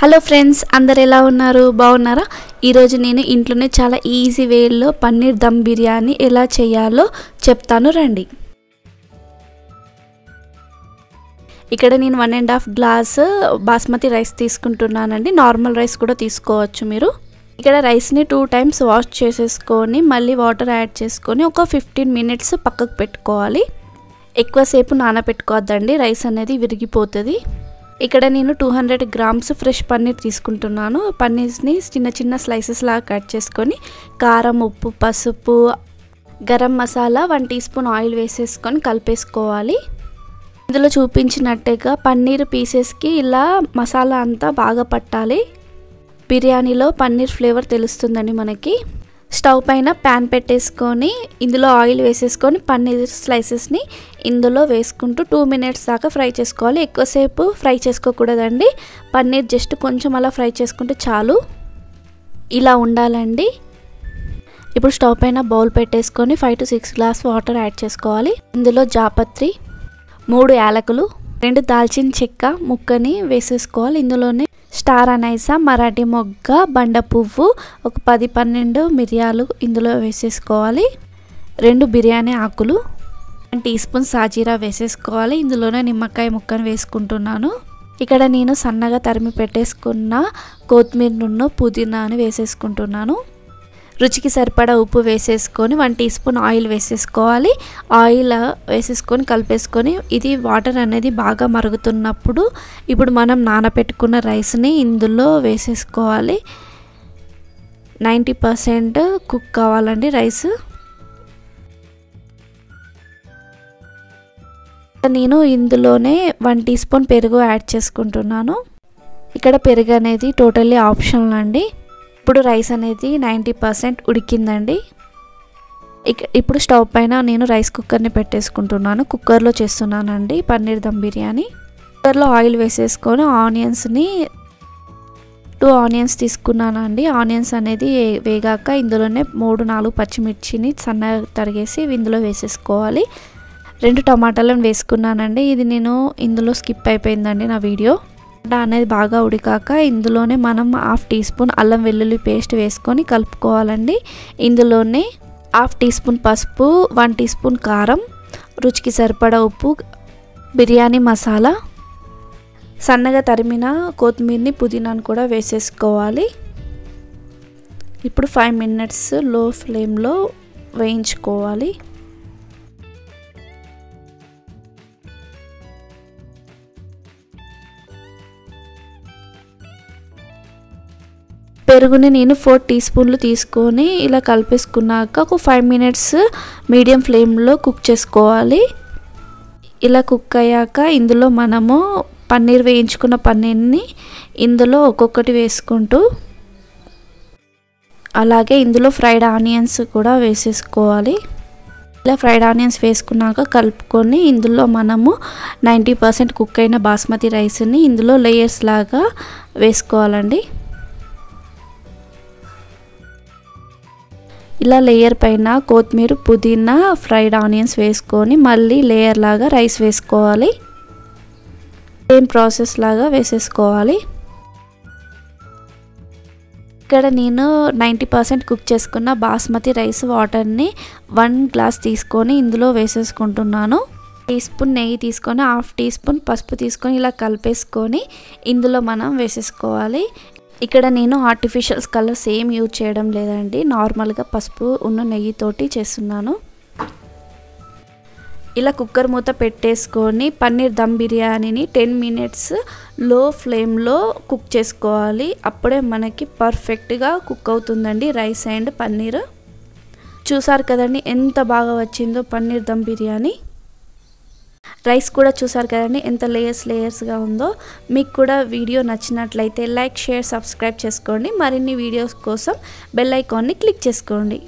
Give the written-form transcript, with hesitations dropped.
Hello friends, అందరు ఎలా ఉన్నారు? బాగున్నారా? ఈరోజు నేను ఇంట్లోనే చాలా ఈజీ వేలో పన్నీర్ దమ్ బిర్యానీ ఎలా చేయాలో చెప్తాను రండి. ఇక్కడ నేను 1.5 గ్లాస్ బాస్మతి రైస్ తీసుకుంటున్నానండి. నార్మల్ రైస్ కూడా తీసుకోవచ్చు మీరు. ఇక్కడ రైస్ని 2 టైమ్స్ వాష్ చేసేసుకొని మళ్ళీ వాటర్ యాడ్ చేసుకొని ఒక 15 మినిట్స్ పక్కకు పెట్టుకోవాలి. ఎక్కువసేపు నానబెట్టుకోవద్దండి, రైస్ అనేది విరిగిపోతుంది. ఇక్కడ నేను 200 గ్రామ్స్ ఫ్రెష్ పన్నీర్ తీసుకుంటున్నాను. పన్నీర్ని చిన్న చిన్న స్లైసెస్ లాగా కట్ చేసుకొని కారం, ఉప్పు, పసుపు, garam masala, 1 teaspoon oil వేసేసుకొని కలిపేసుకోవాలి. ఇందులో చూపించినట్టుగా పన్నీర్ పీసెస్కి ఇలా మసాలా అంతా బాగా పట్టాలి. బిర్యానీలో పన్నీర్ ఫ్లేవర్ తెలుస్తుందండి మనకి. స్టవ్ పైన ప్యాన్ పెట్టేసుకొని ఇందులో ఆయిల్ వేసేసుకొని పన్నీర్ స్లైసెస్ని ఇందులో వేసుకుంటూ 2 మినిట్స్ దాకా ఫ్రై చేసుకోవాలి. ఎక్కువసేపు ఫ్రై చేసుకోకూడదండి. పన్నీర్ జస్ట్ కొంచెం అలా ఫ్రై చేసుకుంటే చాలు. ఇలా ఉండాలండి. ఇప్పుడు స్టవ్ పైన బౌల్ పెట్టేసుకొని 5 to 6 గ్లాస్ వాటర్ యాడ్ చేసుకోవాలి. ఇందులో జాపత్రి, 3 యాలకులు, 2 దాల్చిన చెక్క ముక్కని వేసేసుకోవాలి. ఇందులోనే స్టార్ అనైసా, మరాఠీ మొగ్గ, బండ పువ్వు, ఒక 10-12 మిరియాలు ఇందులో వేసేసుకోవాలి. 2 బిర్యానీ ఆకులు, 1 టీ స్పూన్ సాజీరా వేసేసుకోవాలి. ఇందులోనే నిమ్మకాయ ముక్కను వేసుకుంటున్నాను. ఇక్కడ నేను సన్నగా తరిమి పెట్టేసుకున్న కొత్తిమీరను, పుదీనాను వేసేసుకుంటున్నాను. రుచికి సరిపడా ఉప్పు వేసేసుకొని 1 టీ స్పూన్ ఆయిల్ వేసేసుకోవాలి. ఆయిల్ వేసేసుకొని కలిపేసుకొని ఇది వాటర్ అనేది బాగా మరుగుతున్నప్పుడు ఇప్పుడు మనం నానబెట్టుకున్న రైస్ని ఇందులో వేసేసుకోవాలి. 90% కుక్ కావాలండి రైస్. నేను ఇందులోనే 1 టీ స్పూన్ పెరుగు యాడ్ చేసుకుంటున్నాను. ఇక్కడ పెరుగు అనేది టోటల్లీ ఆప్షనల్ అండి. ఇప్పుడు రైస్ అనేది 90% ఉడికిందండి. ఇప్పుడు స్టవ్ పైన నేను రైస్ కుక్కర్ని పెట్టేసుకుంటున్నాను. కుక్కర్లో చేస్తున్నానండి పన్నీర్ దమ్ బిర్యానీ. కుక్కర్లో ఆయిల్ వేసేసుకొని ఆనియన్స్ని 2 ఆనియన్స్ తీసుకున్నానండి. ఆనియన్స్ అనేది వేగాక ఇందులోనే 3-4 పచ్చిమిర్చిని సన్నగా తరిగేసి ఇందులో వేసేసుకోవాలి. 2 టమాటాలను వేసుకున్నానండి. ఇది నేను ఇందులో స్కిప్ అయిపోయిందండి నా వీడియో. అనేది బాగా ఉడికాక ఇందులోనే మనం 1/2 టీ స్పూన్ అల్లం వెల్లుల్లి పేస్ట్ వేసుకొని కలుపుకోవాలండి. ఇందులోనే 1/2 టీ స్పూన్ పసుపు, 1 టీ స్పూన్ కారం, రుచికి సరిపడా ఉప్పు, బిర్యానీ మసాలా, సన్నగా తరిమిన కొత్తిమీరని, పుదీనాను కూడా వేసేసుకోవాలి. ఇప్పుడు 5 మినిట్స్ లో ఫ్లేమ్లో వేయించుకోవాలి. పెరుగుని నేను 4 టీ స్పూన్లు తీసుకొని ఇలా కలిపేసుకున్నాక ఒక 5 మినిట్స్ మీడియం ఫ్లేమ్లో కుక్ చేసుకోవాలి. ఇలా కుక్ అయ్యాక ఇందులో మనము పన్నీర్ వేయించుకున్న పన్నీర్ని ఇందులో ఒక్కొక్కటి వేసుకుంటూ అలాగే ఇందులో ఫ్రైడ్ ఆనియన్స్ కూడా వేసేసుకోవాలి. ఇలా ఫ్రైడ్ ఆనియన్స్ వేసుకున్నాక కలుపుకొని ఇందులో మనము 90% కుక్ అయిన బాస్మతి రైస్ని ఇందులో లేయర్స్ లాగా వేసుకోవాలండి. ఇలా లేయర్ పైన కొత్తిమీర, పుదీనా, ఫ్రైడ్ ఆనియన్స్ వేసుకొని మళ్ళీ లేయర్ లాగా రైస్ వేసుకోవాలి. సేమ్ ప్రాసెస్ లాగా వేసేసుకోవాలి. ఇక్కడ నేను 90% కుక్ చేసుకున్న బాస్మతి రైస్ వాటర్ని 1 గ్లాస్ తీసుకొని ఇందులో వేసేసుకుంటున్నాను. టీ స్పూన్ నెయ్యి తీసుకొని 1/2 టీ స్పూన్ పసుపు తీసుకొని ఇలా కలిపేసుకొని ఇందులో మనం వేసేసుకోవాలి. ఇక్కడ నేను ఆర్టిఫిషియల్ కలర్స్ ఏం యూజ్ చేయడం లేదండి. నార్మల్గా పసుపు ఉన్న నెయ్యితోటి చేస్తున్నాను. ఇలా కుక్కర్ మూత పెట్టేసుకొని పన్నీర్ దమ్ బిర్యానీని 10 మినిట్స్ లో ఫ్లేమ్లో కుక్ చేసుకోవాలి. అప్పుడే మనకి పర్ఫెక్ట్గా కుక్ అవుతుందండి రైస్ అండ్ పన్నీర్. చూసారు కదండి ఎంత బాగా వచ్చిందో పన్నీర్ దమ్ బిర్యానీ. రైస్ కూడా చూసారు కదండి ఎంత లేయర్స్గా ఉందో. మీకు కూడా వీడియో నచ్చినట్లయితే లైక్, షేర్, సబ్స్క్రైబ్ చేసుకోండి. మరిన్ని వీడియోస్ కోసం బెల్ ఐకాన్ని క్లిక్ చేసుకోండి.